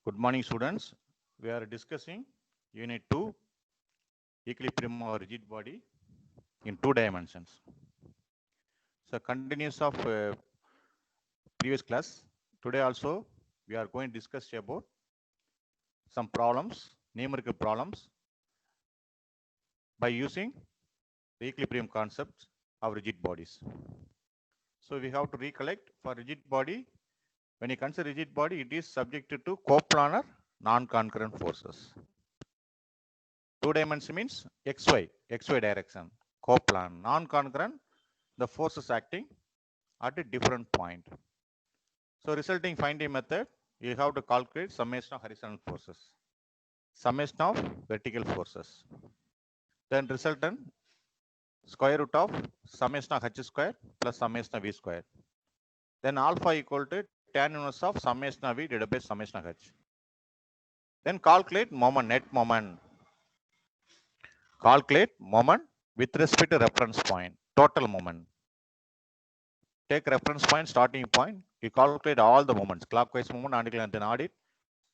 Good morning, students. We are discussing Unit 2, equilibrium of rigid body in 2 dimensions. So, continuous of previous class. Today also, we are going to discuss about some problems, numerical problems, by using the equilibrium concepts of rigid bodies. So, we have to recollect for rigid body. When you consider rigid body, it is subjected to coplanar non-concurrent forces. 2 dimension means xy direction. Coplanar, non-concurrent, the forces acting at a different point. So resulting finding method, you have to calculate summation of horizontal forces, summation of vertical forces. Then resultant square root of summation of h square plus summation of v square. Then alpha equal to tan inverse of summation of v divided by summation of h. Then calculate moment, net moment. Calculate moment with respect to reference point, total moment. Take reference point, starting point. You calculate all the moments, clockwise moment, anticlockwise, then add it.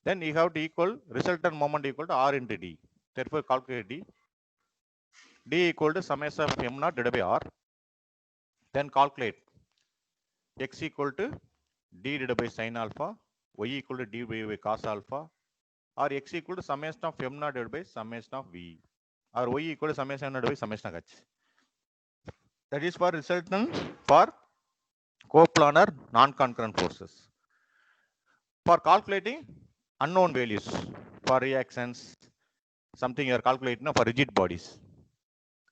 Then you have to equal resultant moment equal to r into d. Therefore, calculate d. D equal to summation of m naught divided by r. Then calculate x equal to d divided by sin alpha, y equal to d divided by cos alpha, or x equal to summation of m naught divided by summation of v, or y equal to summation of m naught divided by summation of h. That is for resultant for coplanar non-concurrent forces. For calculating unknown values for reactions, something you are calculating for rigid bodies.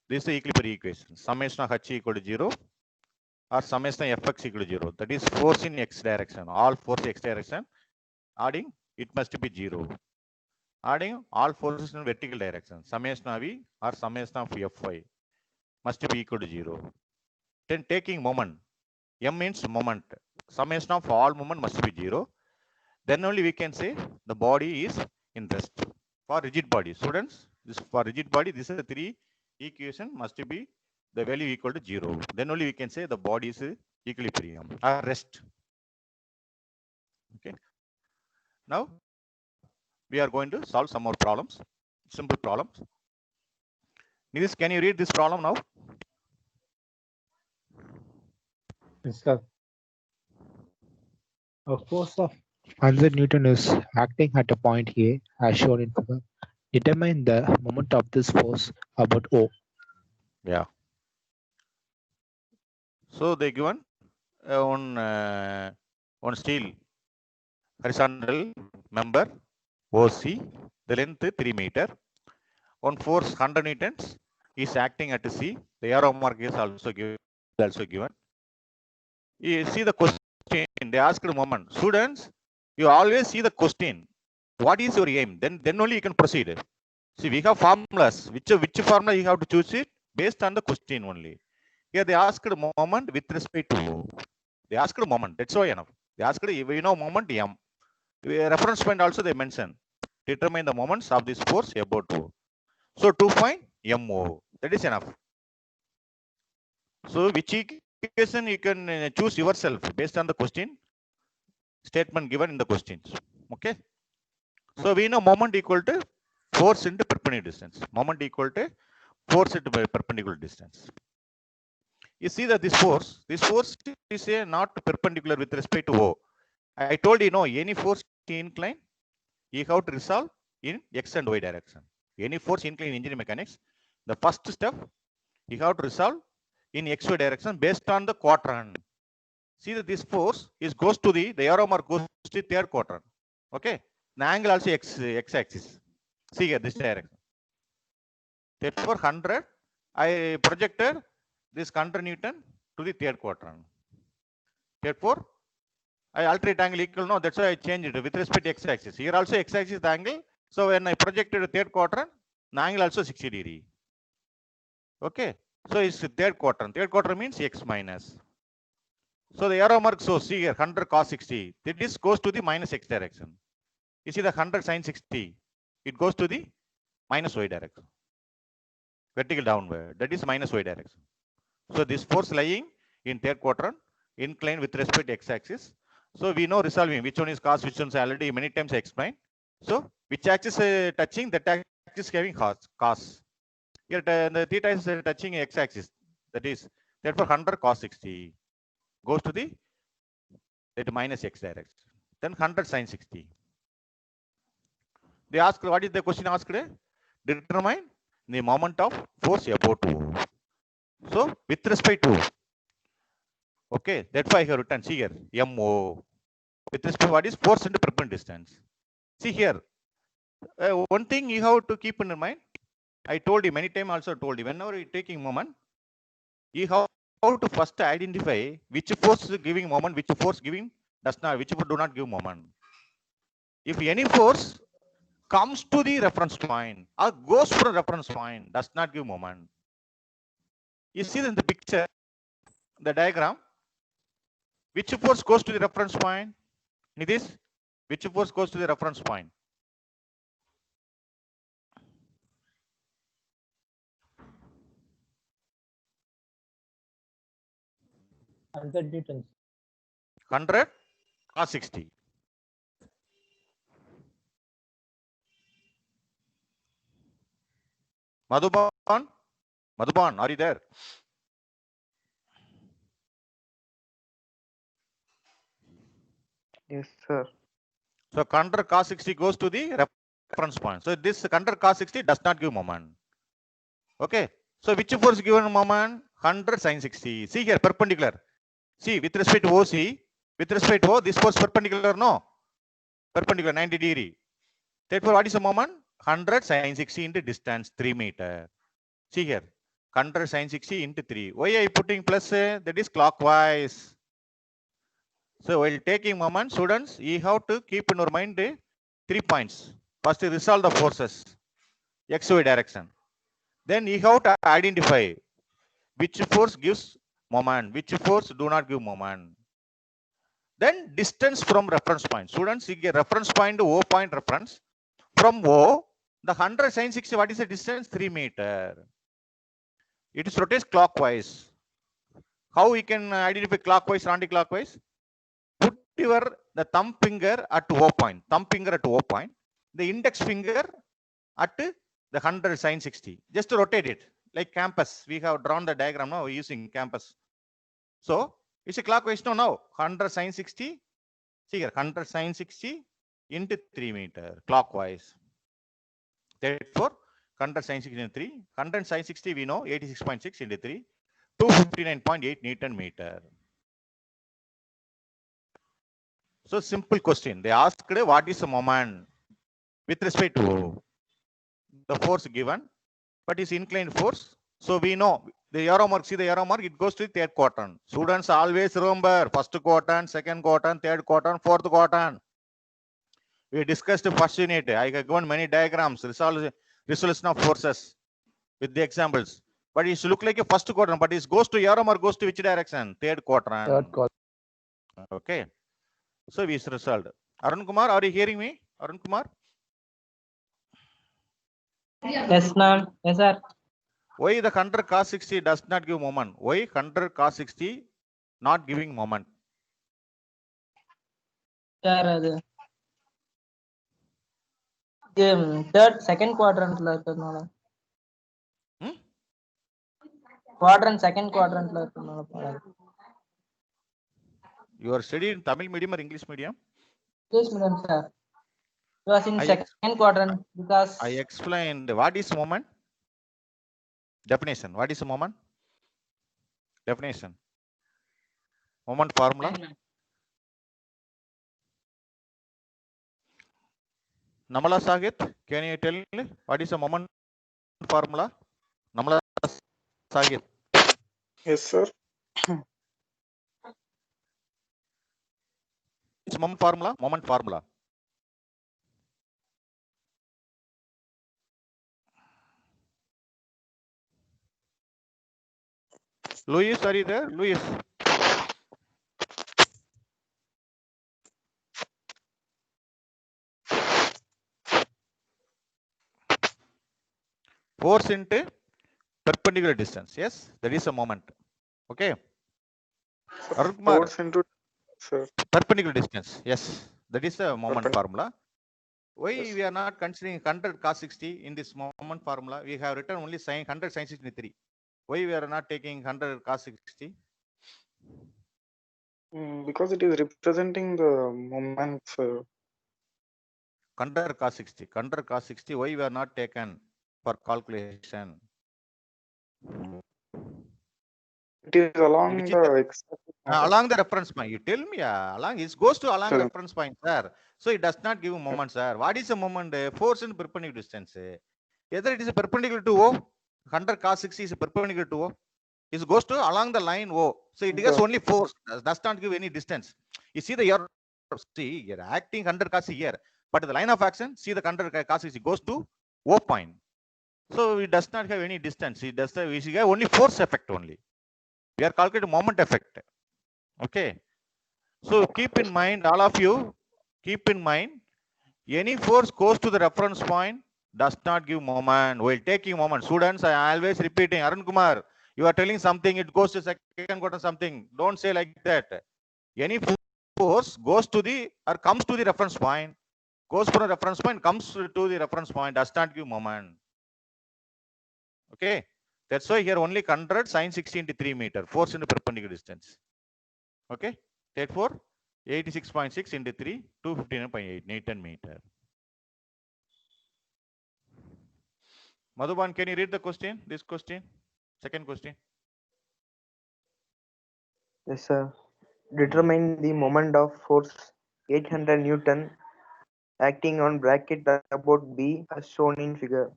This is the equilibrium equation. Summation of h equal to 0 or summation of fx equal to 0. That is force in x direction. All force x direction. Adding, it must be 0. Adding all forces in vertical direction. Summation of v or summation of fy must be equal to 0. Then taking moment. M means moment. Summation of all moment must be 0. Then only we can say the body is in rest. For rigid body, students, this for rigid body, this is the 3 equation must be the value equal to 0. Then only we can say the body is equilibrium or rest. Okay. Now we are going to solve some more problems, simple problems. Nidis, can you read this problem now? Yes, sir. A force of 100 Newton is acting at a point A, as shown in figure. Determine the moment of this force about O. Yeah. So they given on steel horizontal member OC, the length 3 meter. On force 100 newtons is acting at C. The arrow mark is also given. You see the question, they asked a moment. Students, you always see the question. What is your aim? Then only you can proceed. See, we have formulas. Which formula you have to choose it based on the question only. Here they asked a moment with respect to. They asked a moment. That's why enough. They asked moment M. Reference point also they mention. Determine the moments of this force about O. So 2 point MO. That is enough. So which equation you can choose yourself based on the question statement given in the questions. Okay. So we know moment equal to force into perpendicular distance. Moment equal to force into perpendicular distance. You see that this force is not perpendicular with respect to O. I told you, no, any force incline, you have to resolve in X and Y direction. Any force incline in engineering mechanics, the first step, you have to resolve in XY direction based on the quadrant. See that this force goes to the arrow mark goes to the third quadrant. Okay. The angle also x axis. See here, this direction. Therefore, 100, I projected this 100 Newton to the third quadrant. Therefore, I alternate angle equal, no, that's why I changed it with respect to x axis. Here also x axis is the angle. So when I projected the third quadrant, the angle also 60 degree. Okay. So it's third quadrant. Third quadrant means x minus. So the arrow mark, so see here, 100 cos 60. This goes to the minus x direction. You see the 100 sin 60. It goes to the minus y direction. Vertical downward. That is minus y direction. So this force lying in third quadrant, inclined with respect to x axis. So we know resolving which one is cos, which one is already many times explained. So which axis touching, that axis having cos. Here the theta is touching x-axis. That is, therefore 100 cos 60 goes to the that minus x direction. Then 100 sin 60. They ask, what is the question asked? Determine the moment of force about O. So with respect to, okay, that's why I have written, see here, MO. With respect to what is force into perpendicular distance. See here, one thing you have to keep in mind. I told you many times, also told you, whenever you're taking moment, you have to first identify which force is giving moment, which force giving does not, which do not give moment. If any force comes to the reference point or goes from reference point, does not give moment. You see in the picture, the diagram, which force goes to the reference point? Nitish, which force goes to the reference point? Newtons. 100 or 60? Madhuban? Madhuban, are you there? Yes, sir. So 100 cos 60 goes to the reference point. So this 100 cos 60 does not give moment. Okay. So which force given moment? 100 sin 60. See here, perpendicular. See, with respect to OC, with respect to O, this force perpendicular, no? Perpendicular, 90 degree. Therefore, what is the moment? 100 sin 60 into distance, 3 meter. See here, 100 sin 60 into 3. Why are you putting plus? That is clockwise. So while taking moment, students, you have to keep in your mind 3 points. First, resolve the forces, XY direction. Then you have to identify which force gives moment, which force do not give moment. Then distance from reference point. Students, you get reference point to O point reference. From O, the 100 sin 60, what is the distance? 3 meter. It is rotates clockwise. How we can identify clockwise or anti-clockwise? Put the thumb finger at O point, thumb finger at O point, the index finger at the 100 sin 60. Just to rotate it like campus. We have drawn the diagram now using campus. So it's a clockwise now. 100 sin 60. See here, 100 sin 60 into 3 meter clockwise. Therefore, 100 sin 60 into 3. 100 sin 60 we know 86.6 into 3. 259.8 Newton meter. So simple question. They asked what is the moment with respect to the force given, but is inclined force. So we know the arrow mark. See the arrow mark. It goes to the third quadrant. Students always remember first quadrant, second quadrant, third quadrant, fourth quadrant. We discussed the first unit. I have given many diagrams, resolution of forces with the examples. But it should look like a first quadrant, but it goes to arrow mark goes to which direction? Third quadrant. Third quadrant. Okay. So we resolved. Arun Kumar, are you hearing me? Arun Kumar? Yes, ma'am. Yes, sir. Why the 100 cos 60 does not give moment? Why 100 cos 60 not giving moment? Sir, third, second quadrant. Quadrant, second quadrant. You are studying in Tamil medium or English medium? English medium, sir. It was in I second quadrant because I explained what is moment. Definition. What is moment? Definition. Moment formula. Namala Sagit, can you tell me what is the moment formula? Namala Sagit. Yes, sir. It's moment formula. Moment formula. Louis, are you there? Louis. Force into perpendicular distance. Yes, that is a moment. Okay. Arun Kumar, Force into, sir. perpendicular distance. Yes, that is a moment formula. Why Yes. we are not considering 100 cos 60 in this moment formula? We have written only sin 100 sin 63. Why we are not taking 100 cos 60? Because it is representing the moments. 100 cos 60. 100 cos 60. Why we are not taken for calculation? It is along Which is the the, x-axis. along the reference point. You tell me, along it goes to along Sir. reference point, sir. So it does not give a moment, sir. What is a moment? Force in perpendicular distance. Either it is a perpendicular to O, 100 cos 60 is a perpendicular to O. It goes to along the line O. So it gives only force, does not give any distance. You see the you're acting 100 cos here, but the line of action, see the 100 cos 60 goes to O point. So it does not have any distance. It does we have only force effect only. We are calculating moment effect. Okay. So keep in mind, all of you, keep in mind, any force goes to the reference point does not give moment. While taking moment, students, I always repeating, Arun Kumar, you are telling something, it goes to second quarter something. Don't say like that. Any force goes to the or comes to the reference point, goes from a reference point, comes to the reference point, does not give moment. Okay. That's why here only 100 sin 60 into 3 meter, force in the perpendicular distance. Okay. Therefore, 86.6 into 3, 259.8 Newton meter. Madhuban, can you read the question? This question, second question. Yes, sir. Determine the moment of force 800 Newton acting on bracket about B as shown in figure.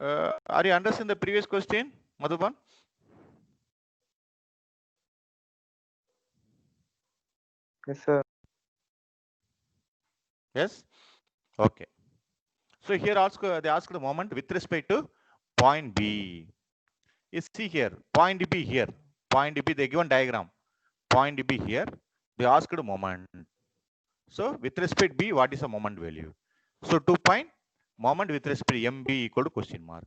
Are you understand the previous question, Madhuban? Yes, sir. Yes. Okay. So here also they ask the moment with respect to point B. You see here, point B here, point B, they given diagram. Point B here, they asked the moment. So with respect B, what is the moment value? So 2 point moment with respect to MB equal to question mark.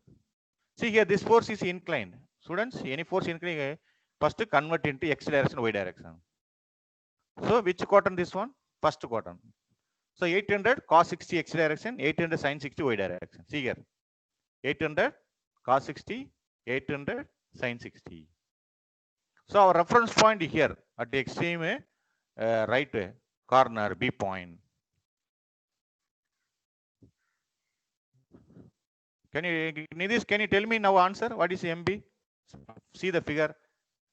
See here, this force is inclined. Students, any force inclined, first convert into X direction, Y direction. So which quadrant this one? First quadrant. So 800 cos 60 X direction, 800 sin 60 Y direction. See here, 800 cos 60, 800 sin 60. So our reference point here at the extreme right corner B point. Can you, Nidhish, can you tell me now answer? What is MB? See the figure.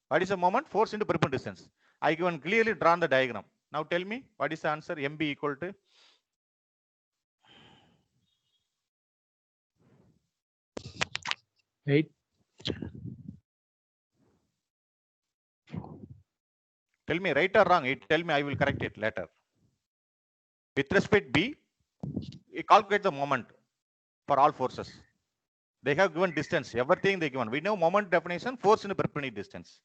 What is the moment? Force into perpendicular distance. I given clearly drawn the diagram. Now tell me what is the answer? MB equal to 8. Tell me right or wrong. Tell me, I will correct it later. With respect B, we calculate the moment for all forces. They have given distance, everything they given. We know moment definition, force in a perpendicular distance.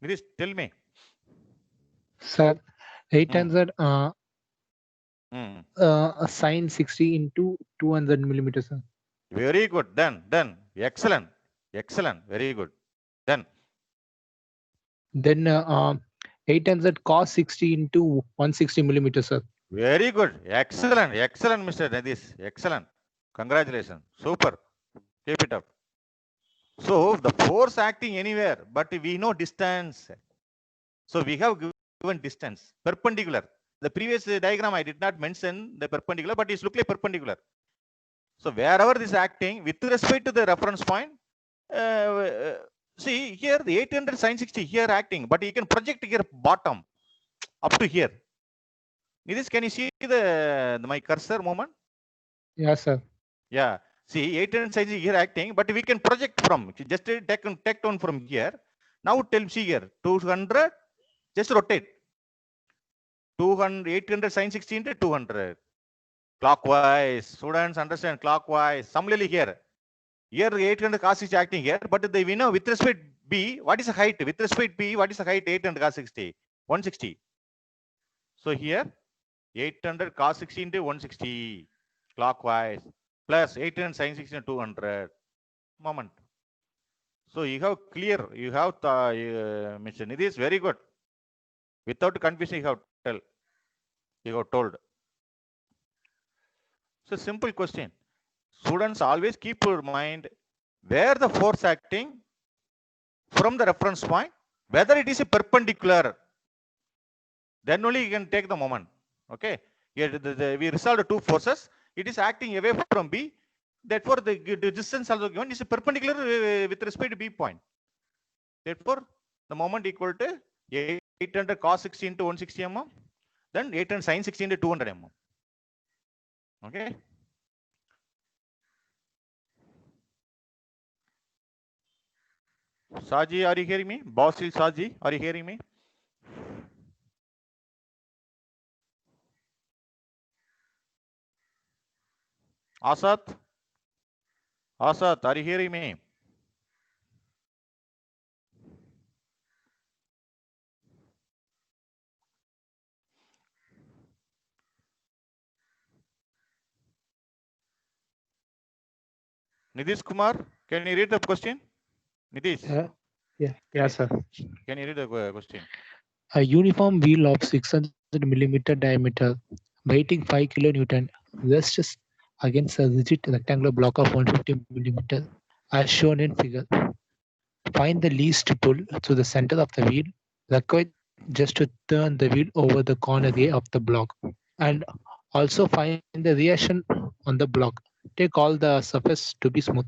Nidhish, tell me. Sir, 800 sine 60 into 200 millimeters, sir. Very good. Then, excellent. Excellent. Very good. Then 800 cos 60 into 160 millimeters, sir. very good. Excellent. Excellent, Mr. Nidhish. Excellent. Congratulations. Super. Keep it up. So the force acting anywhere, but we know distance. So we have given distance, perpendicular. The previous diagram, I did not mention the perpendicular, but it's look like perpendicular. So wherever this acting with respect to the reference point, see here the 800 sin 60 here acting, but you can project here bottom up to here. Nidhish, can you see my cursor moment? Yes, sir. Yeah. See 800 sin 60 here acting, but we can project from just take down from here. Now tell see here 200, just rotate. 200, 800 sin 60 into 200. Clockwise. Students understand clockwise. Similarly here. Here 800 cos is acting here, but we know with respect B, what is the height? With respect B, what is the height? 800 cos 60, 160. So here 800 cos 60 into 160 clockwise plus 800 sin 60 into 200 moment. So you have clear, you have Mr. Nidhish, very good. Without confusion, you have told. So simple question. Students always keep your mind where the force acting from the reference point, whether it is a perpendicular, then only you can take the moment. Okay. Here we resolved two forces. It is acting away from B. Therefore, the distance also given is perpendicular with respect to B point. Therefore, the moment equal to 800 cos 60 into 160 mm, then 800 sin 60 into 200 mm. Okay. Saji, are you hearing me? Basil Saji, are you hearing me? Asat, are you hearing me? Nitish Kumar, can you read the question? Nitish, Yeah, sir. can you read the question? A uniform wheel of 600 millimeter diameter, weighing 5 kilonewton, rests against a rigid rectangular block of 150 millimeter, as shown in figure. Find the least pull to the center of the wheel required just to turn the wheel over the corner A of the block, and also find the reaction on the block. Take all the surface to be smooth.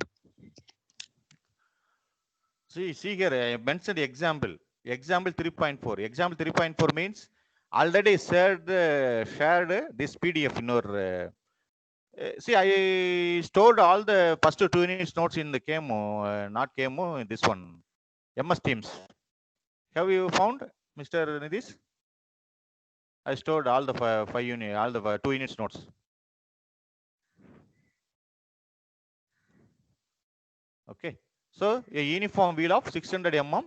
See here, I mentioned example. Example 3.4. Example 3.4 means already shared this PDF in your. See, I stored all the first 2 units notes in the KMO, not KMO, this one, MS Teams. Have you found, Mr. Nidis? I stored all the 5 unit, all the 2 units notes. Okay. So a uniform wheel of 600 mm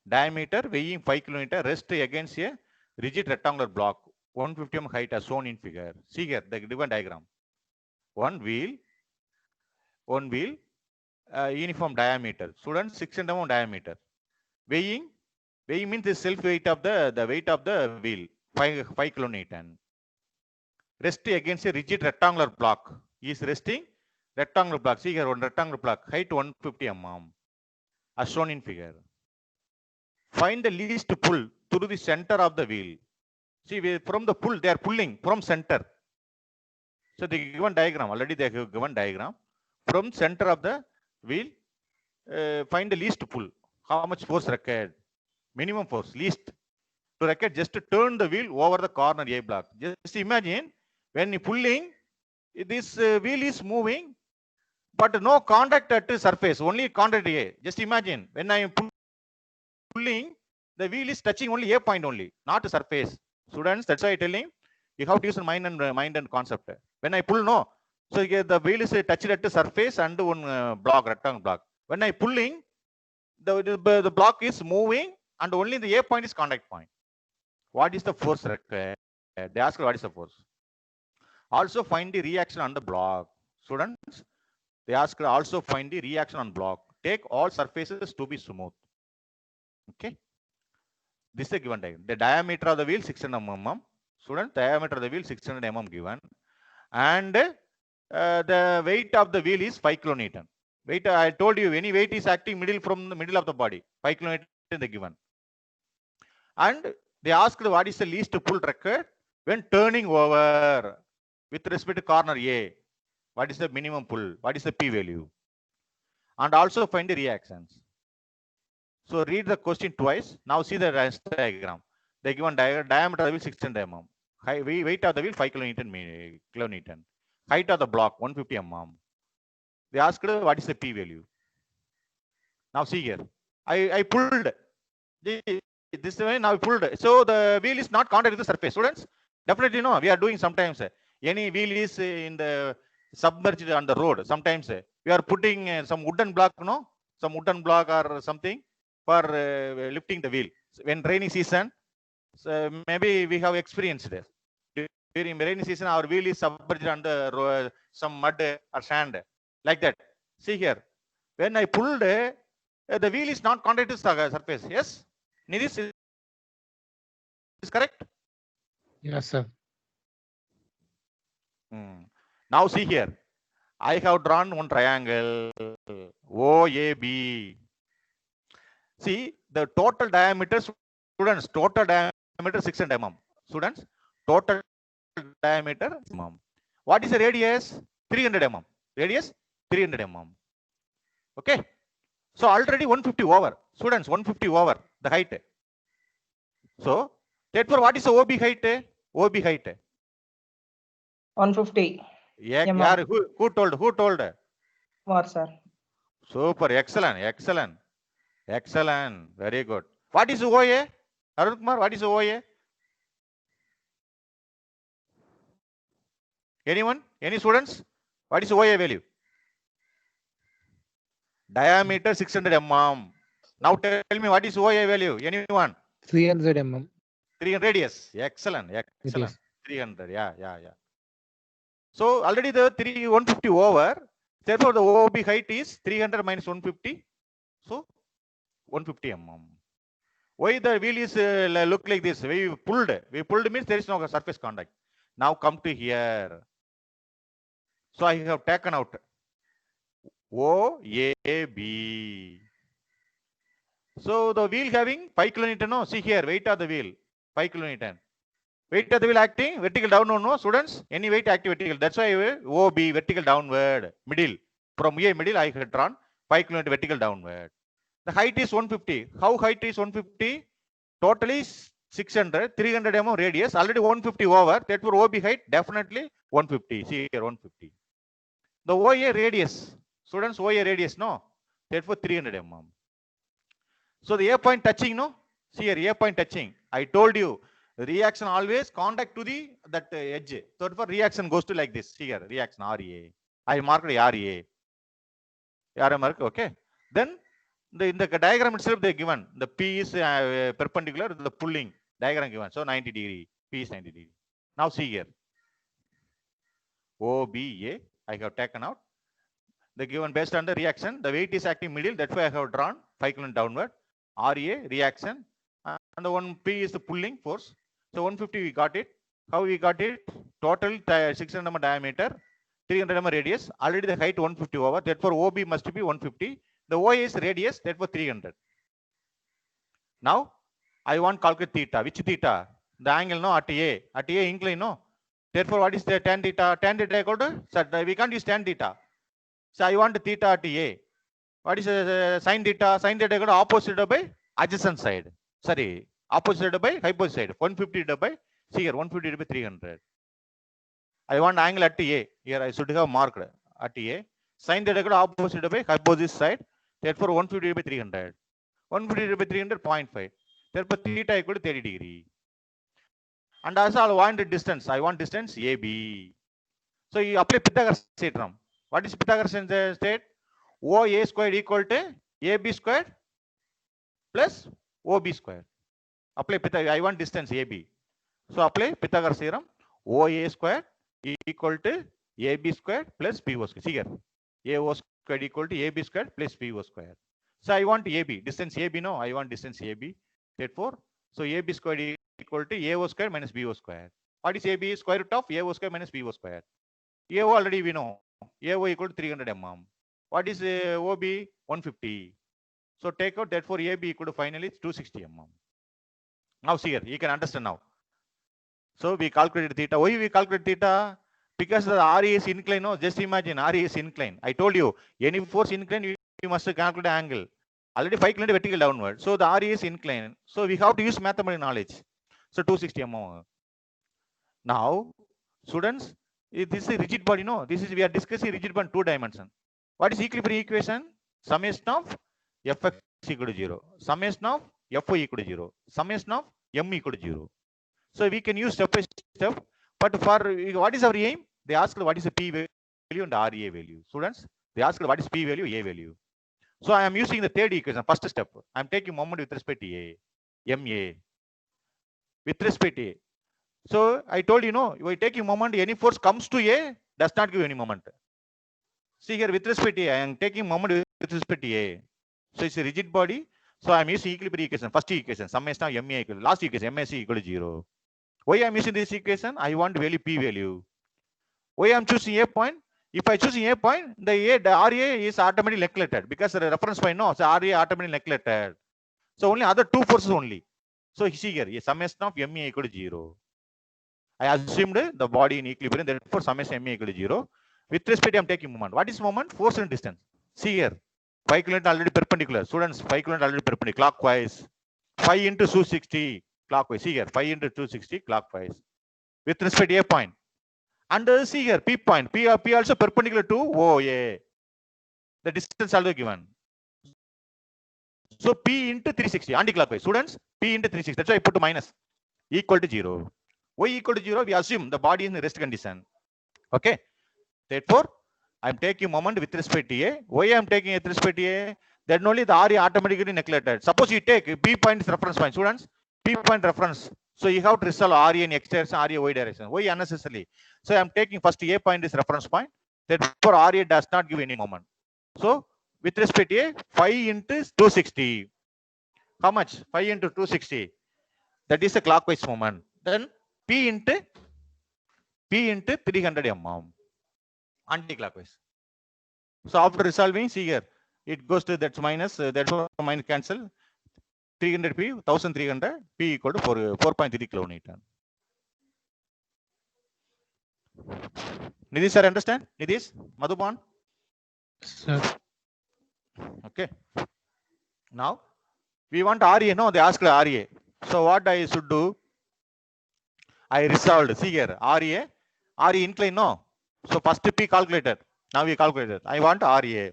diameter weighing 5 km rest against a rigid rectangular block 150 mm height as shown in figure. See here the given diagram. One wheel, uniform diameter. Students 600 mm diameter. Weighing means the self weight of the weight of the wheel 5 kilonewton. Rest against a rigid rectangular block. Is resting rectangular block. See here one rectangular block height 150 mm as shown in figure. Find the least pull through the center of the wheel. See, from the pull, they are pulling from center. So the given diagram, already they have given diagram. From center of the wheel, find the least pull. How much force required? Minimum force, least. To required just to turn the wheel over the corner A block. Just imagine when you pulling, this wheel is moving, but no contact at the surface, only contact A. Just imagine when I am pulling, the wheel is touching only A point only, not the surface. Students, that's why I telling you have to use mind and concept. When I pull, no. So the wheel is touched at the surface and one block, rectangle block. When I pulling, the block is moving and only the A point is contact point. What is the force required? They ask what is the force. Also find the reaction on the block. Students, they ask also find the reaction on block. Take all surfaces to be smooth. Okay. This is a given diagram. The diameter of the wheel 600 mm. Student, diameter of the wheel 600 mm given. And the weight of the wheel is 5 kilonewton. Weight, I told you, any weight is acting from the middle of the body. 5 kilonewton the given. And they asked what is the least pull required when turning over with respect to corner A. What is the minimum pull? What is the P value? And also find the reactions. So read the question twice. Now see the diagram. The given diameter of the wheel 600 mm. Weight of the wheel 5 kilonewton. Height of the block 150 mm. They asked what is the P value. Now see here. I pulled. This way now I pulled. So the wheel is not contact with the surface. Students, definitely no. We are doing sometimes. Any wheel is in the submerged on the road. Sometimes we are putting some wooden block, no? Some wooden block or something for lifting the wheel. So when rainy season, so maybe we have experienced this. During rainy season, our wheel is submerged under some mud or sand, like that. See here, when I pulled, the wheel is not contact to the surface. Yes, Nidis, is is correct? Yes, sir. Now see here. I have drawn one triangle OAB. See the total diameter, students, total diameter 600 mm. Students, total diameter mm. What is the radius? 300 mm. Radius 300 mm. Okay. So already 150 over. Students, 150 over the height. So therefore, what is the OB height? OB height. 150. Yeah, who told? Who told? More, sir. Super, excellent, excellent, excellent. Very good. What is OA? Arun Kumar, what is OA? Anyone? Any students? What is OA value? Diameter 600 mm. Now tell me what is OA value? Anyone? 300 mm. 300 radius. Excellent, excellent. is. 300. Yeah. So already the 150 over. Therefore, the OB height is 300 minus 150. So 150 mm. Why the wheel is look like this? We pulled means there is no surface contact. Now come to here. So I have taken out OAB. So the wheel having 5 kilonewton. No, see here, weight of the wheel 5 kilonewton. Weight of the wheel acting vertical downward. No, students, any weight active vertical. That's why OB vertical downward, middle. From here middle I have drawn 5 kilonewton vertical downward. The height is 150. How height is 150? Totally 600, 300 mm radius, already 150 over. Therefore, OB height definitely 150. See here 150. The OA radius, students, OA radius, no. Therefore, 300 mm. So the A point touching, no. See here, A point touching. I told you, reaction always contact to the that edge. Therefore, reaction goes to like this. See here, reaction REA. I marked REA. Mark, okay. Then in the diagram itself they given the P is perpendicular to the pulling diagram given. So 90 degree. P is 90 degree. Now see here. OBA I have taken out. The given based on the reaction. The weight is acting middle. That's why I have drawn 5 kN downward. RA reaction. And the one P is the pulling force. So 150 we got it. How we got it? Total 600 mm diameter. 300 mm radius. Already the height 150 over. Therefore OB must be 150. The OA is radius, therefore 300. Now, I want calculate theta. Which theta? The angle, no, at A. At A incline, no. Therefore, what is the tan theta? Tan theta equal to, we can't use tan theta. So, I want theta at A. What is sin theta? Sin theta equal to opposite by adjacent side. Sorry, opposite by hypotenuse side. 150 by, see here, 150 by 300. I want angle at A. Here, I should have marked at A. Sin theta equal to opposite by hypotenuse side. Therefore, 150 by 300. 150 by 300, 0.5. Therefore, theta equal to 30 degree. And also, I want the distance. I want distance AB. So, you apply Pythagoras theorem. What is Pythagoras state? OA squared equal to AB squared plus OB squared. Apply Pythagoras. I want distance AB. So, apply Pythagoras theorem. OA squared equal to AB squared plus BO squared. See here. AO squared equal to AB squared plus BO squared. So I want AB, distance AB, no, I want distance AB. Therefore, so AB squared equal to AO squared minus BO squared. What is AB? Square root of AO squared minus BO squared. AO already we know. AO equal to 300 mm. What is OB? 150. So take out, therefore AB equal to finally 260 mm. Now see here, you can understand now. So we calculated theta. Why we calculate theta? Because the RE is inclined. No, just imagine RE is inclined. I told you, any force inclined, you must calculate angle. Already 5 kN vertical downward. So the RE is inclined. So we have to use mathematical knowledge. So 260 mm. Now, students, this is rigid body. No, this is we are discussing rigid body 2 dimension. What is equilibrium equation? Summation of Fx equal to 0. Summation of Fy equal to 0. Summation of M equal to 0. So we can use step by step. But for what is our aim? They asked what is the P value and RA value. Students, they asked what is P value, A value. So I am using the third equation, first step. I am taking moment with respect to A, MA, with respect to A. So I told you, no, you are taking moment, any force comes to A, does not give any moment. See here, with respect to A, I am taking moment with respect to A. So it's a rigid body. So I'm using equilibrium equation. First equation, summation of MA equal. Last equation, MSC equal to 0. Why I'm using this equation? I want value P value. Why I'm choosing A point? If I choose A point, the RA is automatically neglected because the reference point no, so RA automatically neglected. So only other two forces only. So see here, a summation of MA equal to 0. I assumed the body in equilibrium, therefore summation MA equal to 0. With respect, I'm taking moment. What is moment? Force and distance. See here, 5 km already perpendicular. Students, 5 km already perpendicular clockwise. 5 into 260 clockwise. See here, 5 into 260 clockwise. With respect to A point. And see here, P point. P also perpendicular to OA. The distance also given. So P into 360, anti-clockwise. Students, P into 360. That's why I put minus. Equal to 0. Y equal to 0, we assume the body is in rest condition. Okay. Therefore, I'm taking moment with respect to A. Why I'm taking with respect to A? Then only the RA automatically neglected. Suppose you take P point is reference point. Students, P point reference. So you have to resolve RA in X direction, RA Y direction. Why unnecessarily? So I'm taking first A point is reference point. Therefore, RA does not give any moment. So with respect to A, 5 into 260. How much? 5 into 260. That is a clockwise moment. Then P into 300 mm. Anti-clockwise. So after resolving, see here, it goes to that's minus, that's minus cancel. 300 P, 1300 P equal to 4.3 kilonewton. Nidhi sir, understand? Nidhi, Madhuban? Sir. Okay. Now we want RA. No, they asked RA. So what I should do? I resolved. See here, RA incline. No. So first P calculated. Now we calculated. I want RA.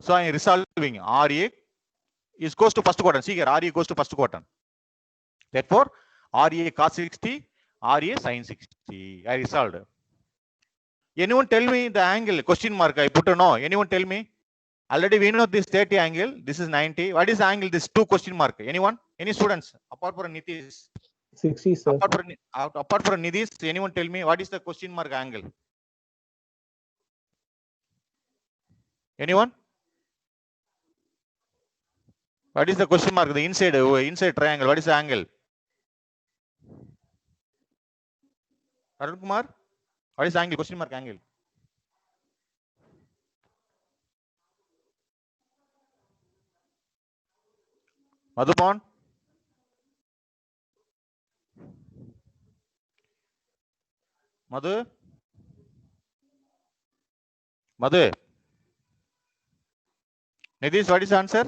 So I am resolving RA is goes to first quadrant. See here, RA goes to first quadrant. Therefore, RA cos 60, RA sin 60. I resolved. Anyone tell me the angle? Question mark. I put a no. Anyone tell me? Already we know this 30 angle. This is 90. What is the angle? This 2 question mark. Anyone? Any students? Apart from Nitish. 60, sir. Apart from Nitish, anyone tell me what is the question mark angle? Anyone? What is the question mark? The inside triangle. What is the angle? Arun Kumar? What is the angle? Question mark angle. Madhupan? Madhu? Nitish, what is the answer?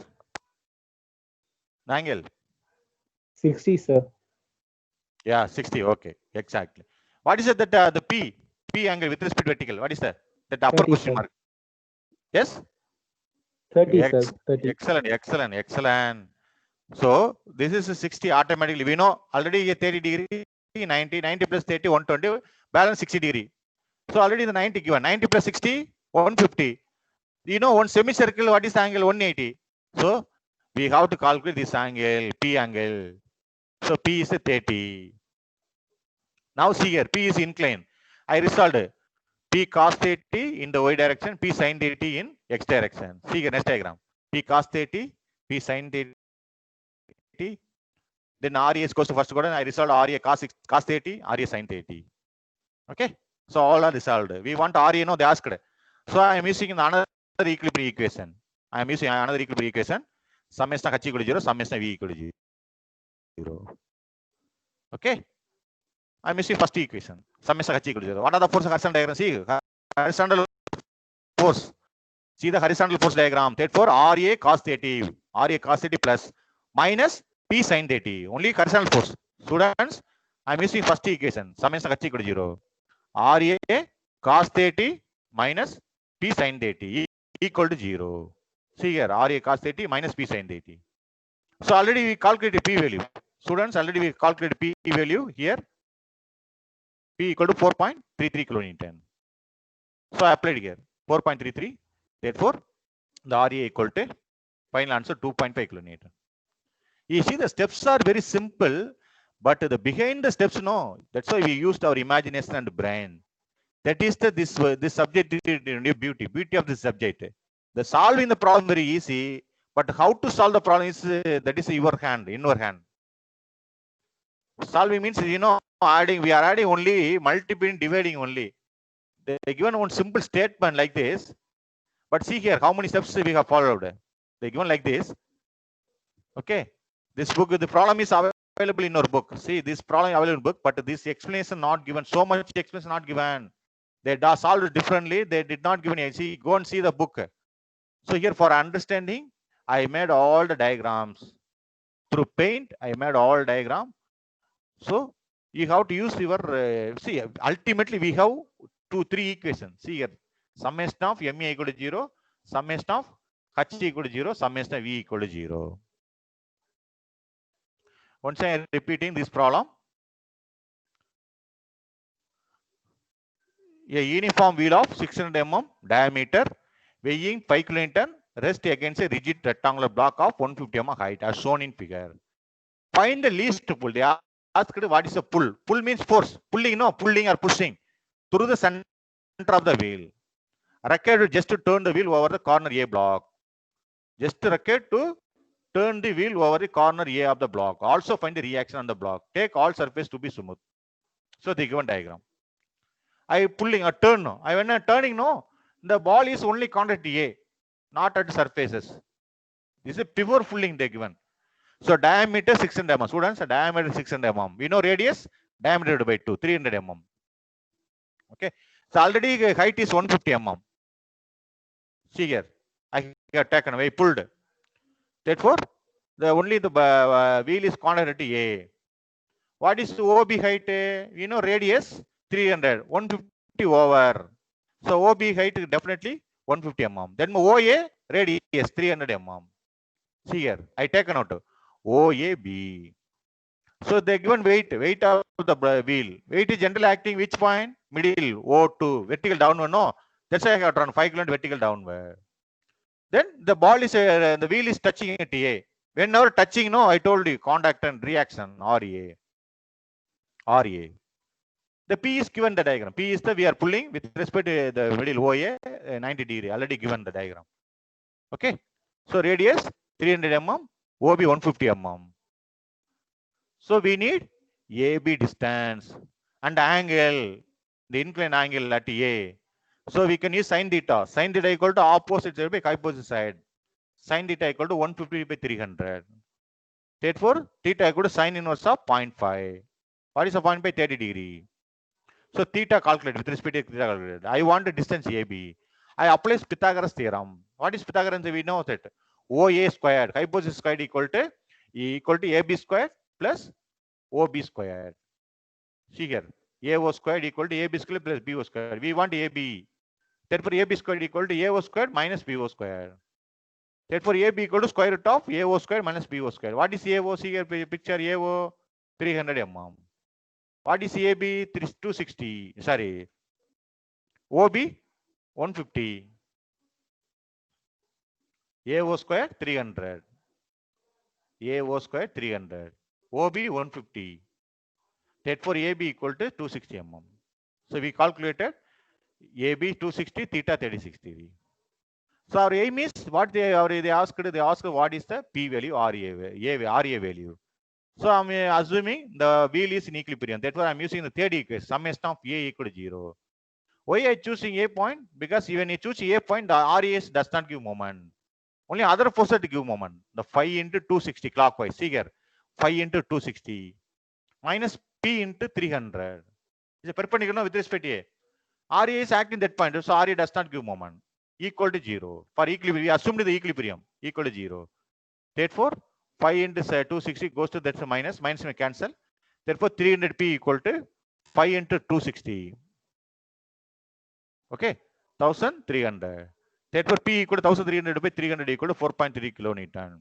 The angle? 60, sir. Yeah, 60. Okay, exactly. What is it that the P angle with respect to vertical? What is that? That upper 30, question sir. mark. Yes? 30, sir. 30. Excellent. So this is a 60 automatically. We know already a 30 degree, 90 plus 30, 120, balance 60 degree. So already the 90 given. 90 plus 60, 150. You know one semicircle, what is the angle? 180. So we have to calculate this angle, P angle. So P is a 30. Now see here, P is inclined. I resolved P cos 30 in the y direction, P sin 30 in x direction. See here, next diagram. P cos 30, P sin 30. Then RA is goes to first quadrant. I resolved RA cos 30, RA sin 30. Okay. So all are resolved. We want RA, no, they asked. So I am using another equilibrium equation. I am using another equilibrium equation. Summation H equal to 0, summation V equal to 0. Okay. I am using first equation. Summation H equal to 0. What are the forces horizontal diagram? See, horizontal force. See the horizontal force diagram. Therefore, RA cos 30. RA cos 30 plus minus P sin 30. Only horizontal force. Students, I am using first equation. Summation H equal to 0. RA cos 30 minus P sin 30 equal to 0. See here, RA cos 30 minus P sin 30. So already we calculated P value. Students, already we calculated P value here. P equal to 4.33 kilonewton. So I applied here 4.33. Therefore, the RA equal to final answer 2.5 kilonewton. You see the steps are very simple, but the behind the steps, no. That's why we used our imagination and brain. That is the this subject beauty of this subject. The solving the problem very easy, But how to solve the problem is that is your hand, in your hand. Solving means, adding, we are adding only, multiplying, dividing only. They given one simple statement like this. But see here, how many steps we have followed. They given like this. Okay. This book, the problem is available in your book. See, this problem available in book, but this explanation not given. So much explanation not given. They solved it differently. They did not give any. See, go and see the book. So here for understanding, I made all the diagrams. Through paint, I made all diagram. So you have to use your, see, ultimately we have 2-3 equations. See here, summation of ME equal to 0, summation of H equal to 0, summation of V equal to 0. Once I am repeating this problem, a uniform wheel of 600 mm diameter weighing 5 kilonewton rest against a rigid rectangular block of 150 mm height as shown in figure. Find the least pull. They asked what is a pull. Pull means force. Pulling or pushing through the center of the wheel. Required just to turn the wheel over the corner A block. Just required to turn the wheel over the corner A of the block. Also find the reaction on the block. Take all surface to be smooth. So the given diagram. I pulling a turn. When I turning, the ball is only contact A, not at surfaces. This is a pivot pulling they given. So diameter 600 mm. Students, diameter 600 mm. We know radius, diameter by 2, 300 mm. Okay. So already height is 150 mm. See here, I have taken away, pulled. Therefore, only the wheel is contact to A. What is OB height? We know radius 300, 150 over. So OB height is definitely 150 mm. Then OA radius 300 mm. See here, I taken out OAB. So they given weight of the wheel. Weight is generally acting which point? Middle, O2, vertical downward. No, that's why I have drawn 5 km vertical downward. Then the ball is, the wheel is touching at A. Whenever touching, I told you contact and reaction, RA. The P is given the diagram. P is we are pulling with respect to the middle OA 90 degree, already given the diagram. Okay. So radius 300 mm, OB 150 mm. So we need AB distance and angle, the inclined angle at A. So we can use sin theta. Sin theta equal to opposite side by opposite side. Sin theta equal to 150 by 300. Therefore, theta equal to sin inverse of 0.5. What is a 0.5? 30 degree. So theta calculated with respect to theta calculated. I want the distance AB. I apply Pythagoras theorem. What is Pythagoras? We know that OA squared, hypotenuse squared equal to AB squared plus OB squared. See here, AO squared equal to AB squared plus BO squared. We want AB. Therefore, AB squared equal to AO squared minus BO squared. Therefore, AB equal to square root of AO squared minus BO squared. What is AO? See here, picture AO 300 mm. What is AB? 260. Sorry. OB 150. AO square 300. AO square 300. OB 150. Therefore, AB equal to 260 mm. So we calculated AB 260, theta 36 degree. So our aim is what they asked what is the P value, RA value. So I'm assuming the wheel is in equilibrium. Therefore, I'm using the third equation, summation of A equal to 0. Why I choosing A point? Because when you choose A point, the RAS does not give moment. Only other forces to give moment. The 5 into 260 clockwise. See here, 5 into 260 minus P into 300. Is a perpendicular with respect to A. RA is acting that point, so RA does not give moment. Equal to 0. For equilibrium, we assumed the equilibrium equal to 0. Therefore, 5 into 260 goes to that minus may cancel. Therefore, 300 P equal to 5 into 260. Okay, 1300. Therefore, P equal to 1300 by 300 equal to 4.3 kilonewton.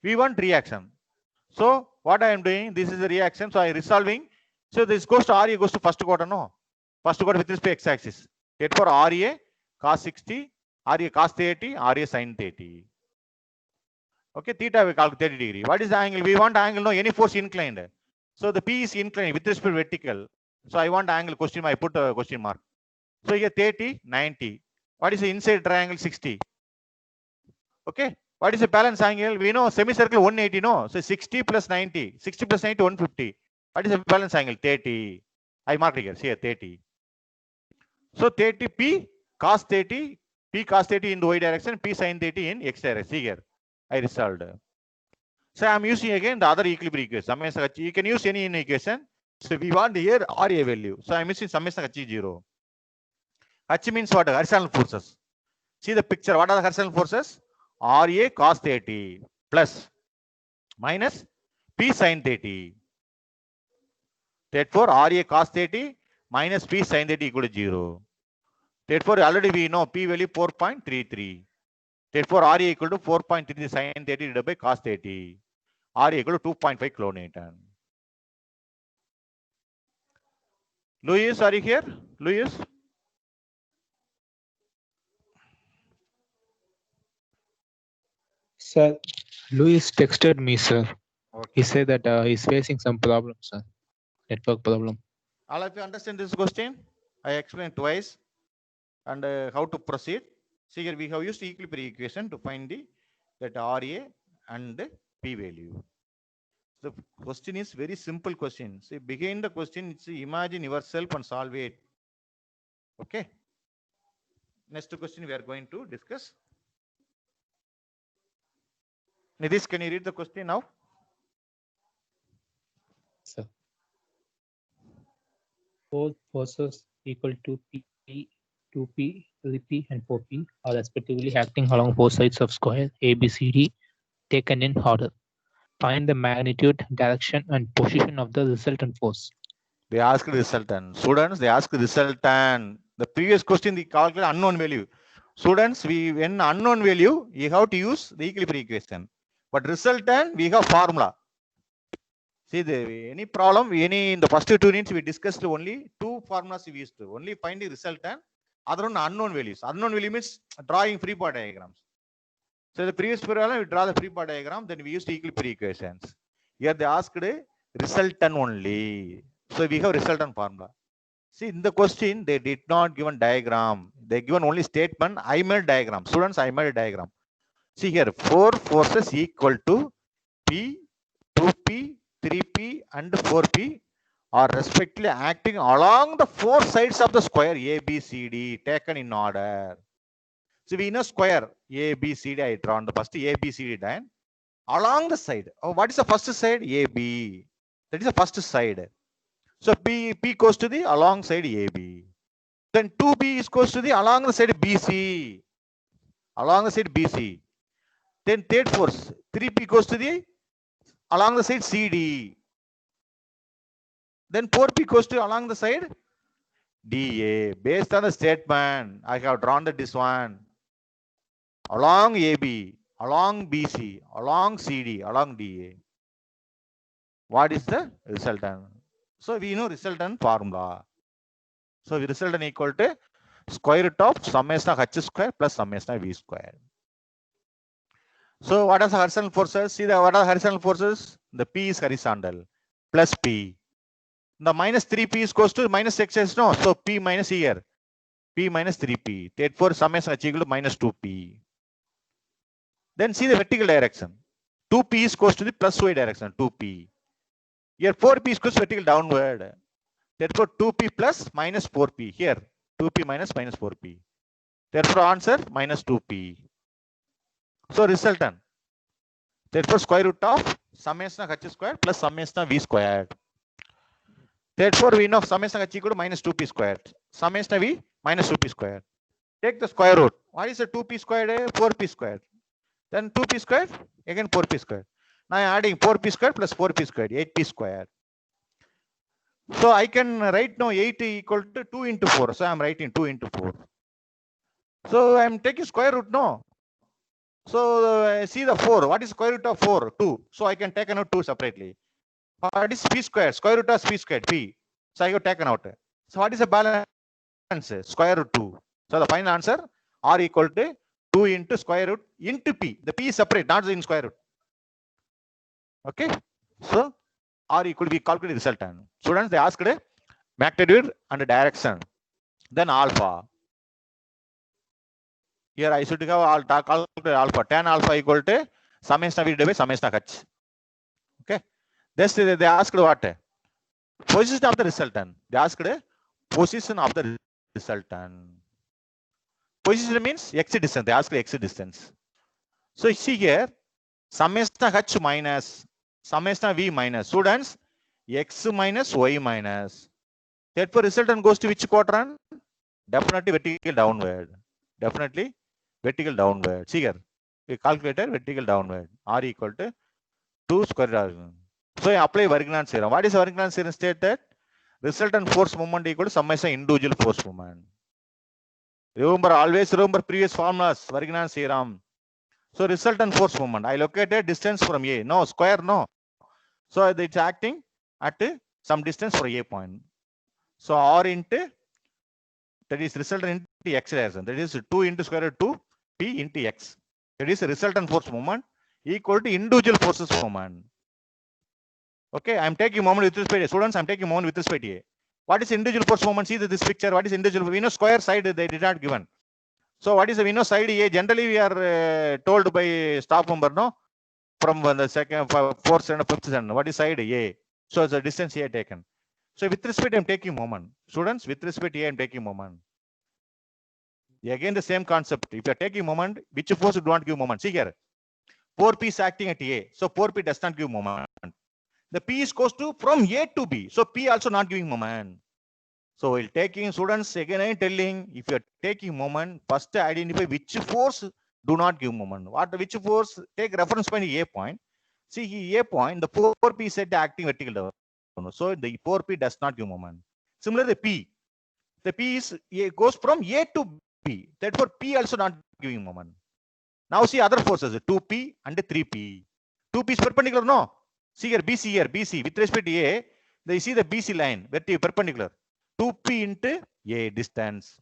We want reaction. So, what I am doing, this is the reaction. So, I resolving. So, this goes to RA goes to first quarter, no? First quarter with respect to x-axis. Therefore, RA cos 60, RA cos 30, RA sin 30. Okay, theta we calculate 30 degree. What is the angle? We want angle, no, any force inclined. So the P is inclined with respect to vertical. So I want angle question mark, I put a question mark. So here 30, 90. What is the inside triangle 60? Okay. What is the balance angle? We know semicircle 180, no? So 60 plus 90. 60 plus 90, 150. What is the balance angle? 30. I marked here. See here, 30. So 30 P cos 30, P cos 30 in the y direction, P sin 30 in x direction. See here. I resolved. So I'm using again the other equilibrium equation. You can use any equation. So we want here RA value. So I'm using summation H 0. H means what? Horizontal forces. See the picture. What are the horizontal forces? RA cos 30 plus minus P sin 30. Therefore, RA cos 30 minus P sin 30 equal to 0. Therefore, already we know P value 4.33. Therefore, RA equal to 4.33 sin 30 divided by cos 30. RA equal to 2.5 kilonewton. Louis, are you here? Louis? Sir, Louis texted me, sir. Okay. He said that he's facing some problem, sir. Network problem. All of you understand this question? I explained twice and how to proceed. See here we have used equilibrium equation to find that RA and P value. The question is very simple question. See behind the question, it's imagine yourself and solve it. Okay. Next question we are going to discuss. Nitish, can you read the question now? Sir. Both forces equal to P, 2P, 3P, and 4P are respectively acting along both sides of square ABCD taken in order. Find the magnitude, direction, and position of the resultant force. They asked resultant. Students, they asked resultant. The previous question, they calculate unknown value. Students, when unknown value, you have to use the equilibrium equation. But resultant, we have formula. See, any problem, in the first 2 units, we discussed only 2 formulas we used to. Only find the resultant, other one unknown values. Unknown value means drawing free body diagrams. So the previous problem, we draw the free body diagram, then we used equilibrium equations. Here they asked resultant only. So we have resultant formula. See, in the question, they did not given diagram. They given only statement. I made diagram. Students, I made a diagram. See here, 4 forces equal to P, 2P, 3P, and 4P are respectively acting along the 4 sides of the square ABCD taken in order. So we know square ABCD. I drawn the first ABCD line along the side. Oh, what is the first side? AB. That is the first side. So P goes to the along side AB. Then 2B is goes to the along the side BC. Along the side BC. Then third force 3P goes to the along the side CD. Then 4P goes to along the side DA. Based on the statement, I have drawn this one. Along AB, along BC, along CD, along DA. What is the resultant? So we know resultant formula. So the resultant equal to square root of summation of H square plus summation of V square. So what are the horizontal forces? See what are the horizontal forces? The P is horizontal plus P. The minus 3P is goes to minus XS, no? So P minus here. P minus 3P. Therefore summation H equal to minus 2P. Then see the vertical direction. 2P is goes to the plus Y direction, 2P. Here 4P is goes vertical downward. Therefore 2P plus minus 4P. Here 2P minus 4P. Therefore answer minus 2P. So resultant. Therefore square root of summation of H squared plus summation of V squared. Therefore we know summation of H equal to minus 2P squared. Summation of V minus 2P squared. Take the square root. What is the 2P squared? 4P squared. Then 2P squared, again 4P squared. Now I am adding 4P squared plus 4P squared, 8P squared. So I can write now 8 equal to 2 into 4. So I am writing 2 into 4. So I am taking square root, no? So see the 4. What is square root of 4? 2. So I can take out 2 separately. What is P squared? Square root of P squared, P. So I have taken out. So what is the balance? Square root 2. So the final answer R equal to 2 into square root into P. The P is separate, not in square root. Okay. So R equal to we calculate resultant. Students, they asked magnitude and direction. Then alpha. Here I should have calculate alpha. Tan alpha equal to summation v divided by summation h. Okay. This they asked what? Position of the resultant. They asked position of the resultant. Position means x distance. They asked x distance. So you see here, summation h minus summation v minus. Students, x minus y minus. Therefore, resultant goes to which quadrant? Definitely vertical downward. Definitely vertical downward. See here, we calculated vertical downward. R equal to 2 square root. So I apply Varignan theorem. What is Varignan theorem? State that resultant force moment equal to summation individual force moment. Always remember previous formulas. Varignan theorem. So resultant force moment. I located distance from A. No, square no. So it's acting at some distance for A point. So R into, that is resultant into x direction. That is 2 into square root 2 P into x. That is resultant force moment equal to individual forces moment. Okay, I'm taking moment with respect to students. I'm taking moment with respect to A. What is individual force moment? See this picture. What is individual? We know square side they did not given. So what is the we know side A? Generally we are told by staff member no from the second, fourth and fifth and what is side A? So the distance A taken. So with respect I'm taking moment. Students with respect to A I'm taking moment. Again the same concept. If you are taking moment, which force do not give moment? See here, 4P is acting at A. So 4P does not give moment. The P is goes to from A to B. So P also not giving moment. So while taking students, again I am telling, if you are taking moment, first identify which force do not give moment. Which force? Take reference point A point. See A point, the 4P set acting vertical down. So the 4P does not give moment. Similarly, P. The P is goes from A to B. Therefore, P also not giving moment. Now see other forces, 2P and 3P. 2P is perpendicular, no? See here, BC here, BC. With respect to A, they see the BC line, vertical perpendicular. 2P into A distance.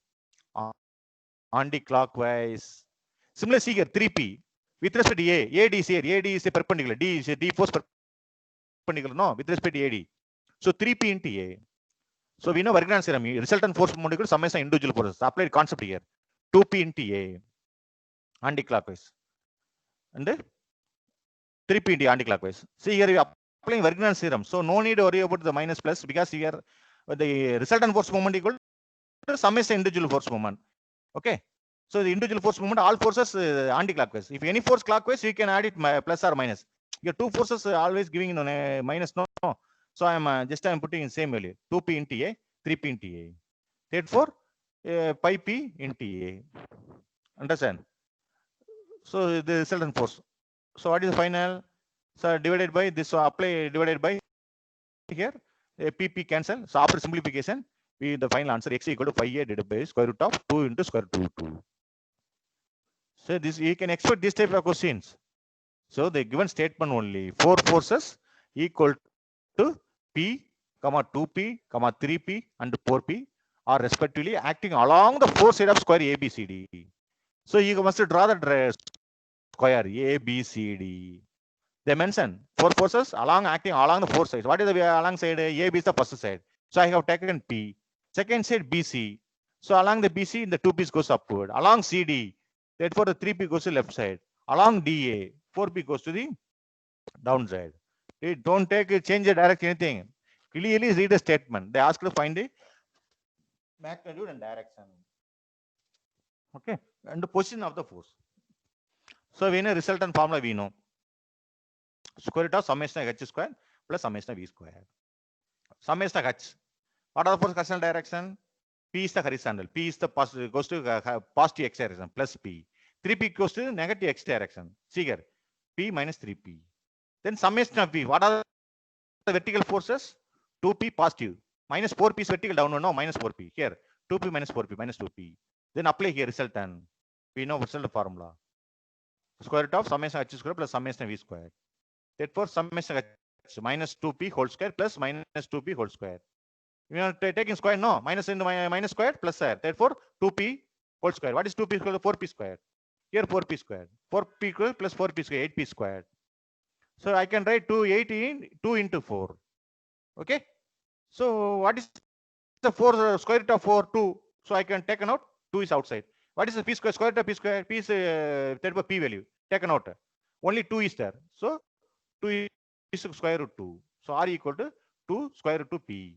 Anti-clockwise. Similarly, see here, 3P. With respect to A, AD is here. AD is a perpendicular. D is a D force perpendicular, no? With respect to AD. So 3P into A. So we know Varignan theorem, resultant force moment equal to summation individual forces. Applied concept here. 2P into A. Anti-clockwise. And 3P into anti-clockwise. See here, we are applying Varignan theorem. So no need to worry about the minus plus because here the resultant force moment equal to summation individual force moment. Okay. So the individual force moment, all forces anti-clockwise. If any force clockwise, you can add it plus or minus. Your two forces are always giving minus no. So I'm putting in same value. 2P into A, 3P into A. Therefore, pi P into A. Understand? So the resultant force. So what is the final? So divided by this, so apply divided by here, PP cancel. So after simplification, the final answer x equal to 5a divided by square root of 2 into square root of 2. So this you can expect this type of questions. So the given statement only 4 forces equal to P, 2P, 3P and 4P are respectively acting along the four sides of square ABCD. So you must draw the square ABCD. They mention 4 forces acting along the four sides. What is the along side? AB is the first side. So I have taken P. Second side BC. So along the BC, the 2P goes upward. Along CD, therefore the 3P goes to left side. Along DA, 4P goes to the downside. Don't change the direction anything. Clearly read the statement. They ask to find the magnitude and direction. Okay, and the position of the force. So we know resultant formula we know. Square root of summation of h square plus summation of v square. Summation of h. What are the force cardinal direction? P is the horizontal. P is the positive, goes to positive x direction plus P. 3P goes to negative x direction. See here, P minus 3P. Then summation of V. What are the vertical forces? 2P positive. Minus 4P is vertical downward. No, minus 4P. Here, 2P minus 4P minus 2P. Then apply here resultant. We know resultant formula. Square root of summation of h square plus summation of v square. Therefore, summation of h minus 2P whole square plus minus 2P whole square. We are taking square. No, minus into minus square plus square. Therefore, 2P whole square. What is 2P square? 4P square. Here 4P square. 4P square plus 4P square, 8P square. So I can write 2 into 4. Okay. So what is the 4 square root of 4? 2. So I can take a note. 2 is outside. What is the p square? Square root of p square. P is that by p value. Take a note. Only 2 is there. So 2 is square root 2. So r equal to 2 square root 2 p.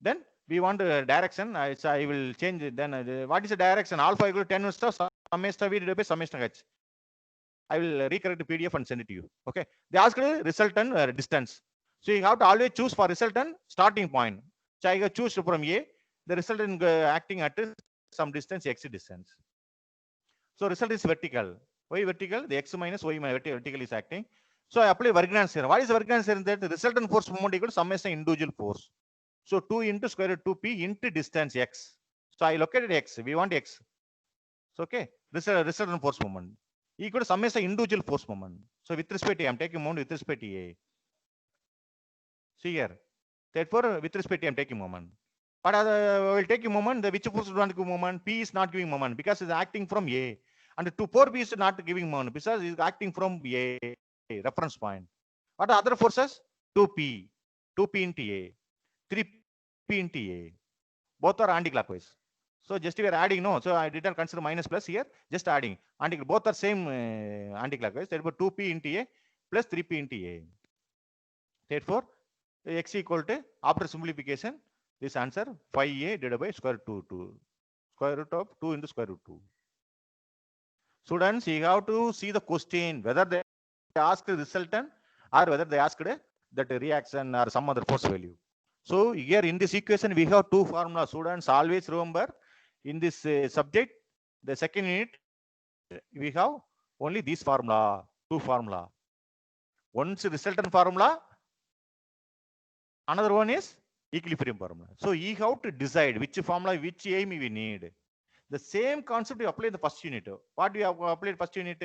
Then we want direction. I will change it. Then what is the direction? Alpha equal to 10 summation v divided by summation h. I will recorrect the PDF and send it to you. Okay. They asked resultant distance. So you have to always choose for resultant starting point. So I choose from A. The resultant acting at some distance, x distance. So result is vertical. Y vertical, the x minus y vertical is acting. So I apply Vergnan's theorem. What is Vergnan's theorem? That the resultant force moment equal to summation individual force. So 2 into square root 2p into distance x. So I located x. We want x. So okay, this is resultant force moment equal to summation individual force moment. So with respect to A, I'm taking moment with respect to A. See here. Therefore, with respect to A, I'm taking moment. But I will take a moment. The which force is not giving moment? P is not giving moment because it's acting from A. And 4p is not giving moment because it's acting from A, reference point. What are other forces? 2p, 2p into A, 3p into A. Both are anti-clockwise. So just we are adding, no. So I did not consider minus plus here, just adding. Both are same anti-clockwise. Therefore, 2p into A plus 3p into A. Therefore, x equal to, after simplification, this answer 5a divided by square root 2. Square root of 2 into square root 2. Students, you have to see the question whether they asked the resultant or whether they asked that reaction or some other force value. So here in this equation we have two formulas. Students, always remember in this subject, the second unit, we have only this formula, two formula. One is resultant formula, another one is equilibrium formula. So you have to decide which formula, which aim we need. The same concept we apply in the first unit. What we have applied first unit?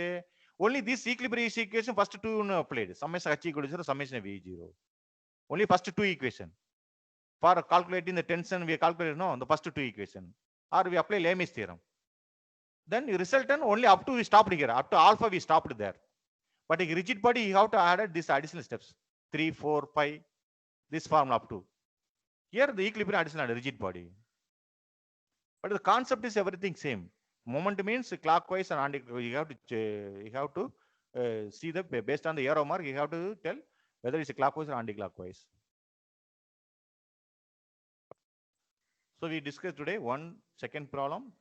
Only this equilibrium equation first two applied. Summation h equal to 0, summation v 0. Only first two equation. For calculating the tension, we calculate the first two equation. Or we apply Lami's theorem. Then the resultant only up to we stopped here. Up to alpha we stopped there. But in rigid body, you have to add these additional steps. 3, 4, 5. This formula up to. Here the equilibrium additional rigid body. But the concept is everything same. Moment means clockwise and anti-clockwise. You have to see the based on the arrow mark. You have to tell whether it's a clockwise or anti-clockwise. So we discussed today one second problem,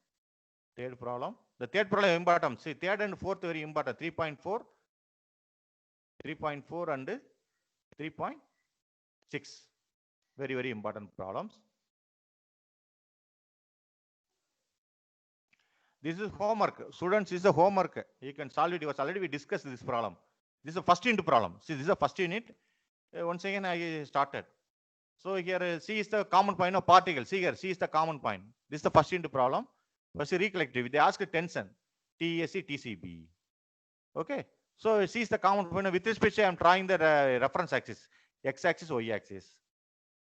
third problem. The third problem important. See, third and fourth very important. 3.4, 3.4 and 3.6. Very, very important problems. This is homework. Students, this is a homework. You can solve it. Already we discussed this problem. This is the first unit problem. See, this is the first unit. Once again, I started. So here, C is the common point of particle. See here, C is the common point. This is the first unit problem. First recollective. They ask a tension. TSC, TCB. Okay. So C is the common point. With respect to I am drawing the reference axis. X-axis, Y-axis.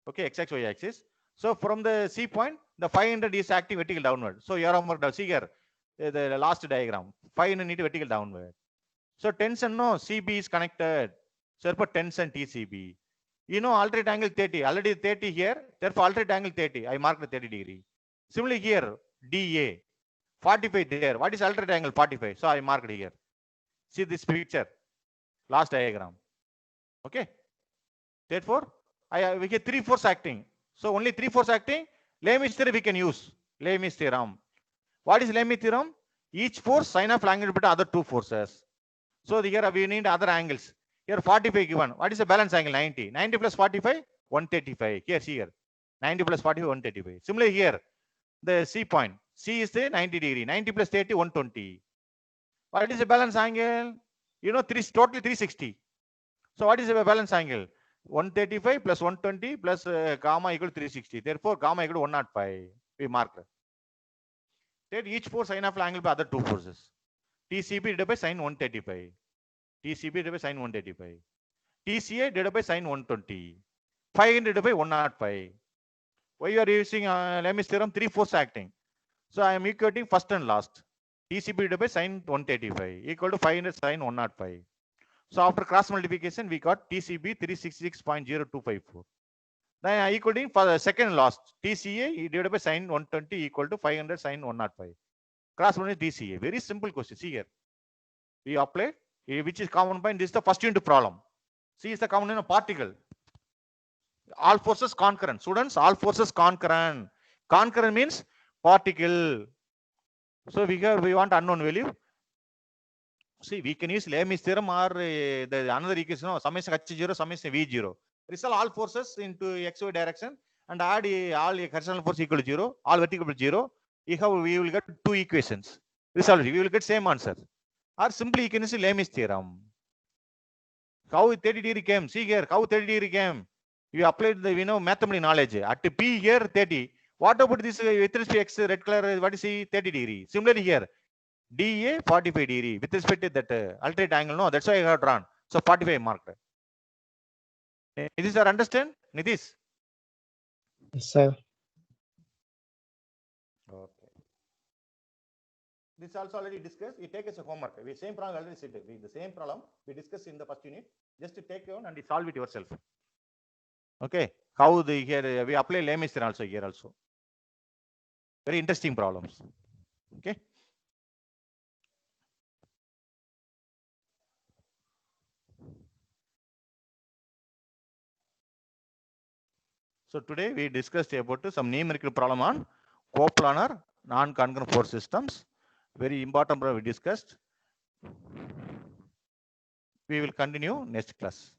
Okay, X-axis, Y-axis. So from the C point, the 500 is acting vertical downward. So your homework, see here, the last diagram. 500 need vertical downward. So tension, no, CB is connected. So for tension TCB. You know, alternate angle 30. Already 30 here. Therefore, alternate angle 30. I marked the 30 degree. Similarly here, DA. 45 there. What is alternate angle 45? So I marked here. See this picture. Last diagram. Okay. Therefore, we get 3 force acting. So only 3 force acting. Lami's theorem we can use. Lami's theorem. What is Lami's theorem? Each force sine of angle between other two forces. So here we need other angles. Here 45 given. What is the balance angle? 90. 90 plus 45, 135. Here, see here. 90 plus 45, 135. Similarly here, the C point. C is the 90 degree. 90 plus 30, 120. What is the balance angle? You know, totally 360. So what is the balance angle? 135 plus 120 plus gamma equal to 360. Therefore, gamma equal to 105. We mark it. Take each force sine of angle by other two forces. TCB divided by sine 135. TCB divided by sine 135. TCA divided by sine 120. 500 divided by 105. Why you are using Lami's theorem? 3 force acting. So I am equating first and last. TCB divided by sine 135 equal to 500 sine 105. So after cross multiplication, we got TCB 366.0254. Then I equating for the second last. TCA divided by sine 120 equal to 500 sine 105. Cross-multiply DCA. Very simple question. See here. We apply which is common point. This is the first unit problem. C is the common in a particle. All forces concurrent. Students, all forces concurrent. Concurrent means particle. So we want unknown value. See, we can use Lami's theorem or the another equation, summation H0, summation V0. Resolve all forces into XY direction and add all horizontal force equal to 0, all vertical to 0. We will get two equations. Resolve it. We will get same answer. Or simply you can use Lami's theorem. How 30 degree came? See here, how 30 degree came? You applied the mathematical knowledge. At P here 30. What about this with respect to X red color? What is C 30 degree? Similarly here. DA 45 degree with respect to that alternate angle. No, that's why I have drawn. So 45 marked. Nitish, sir, understand? Nitish? Yes, sir. Okay. This also already discussed. You take as a homework. We same problem already said. The same problem we discussed in the first unit. Just to take one and solve it yourself. Okay. How the here we apply Lami's theorem also here also. Very interesting problems. Okay. So today we discussed about some numerical problem on coplanar non-concurrent force systems. Very important problem we discussed. We will continue next class.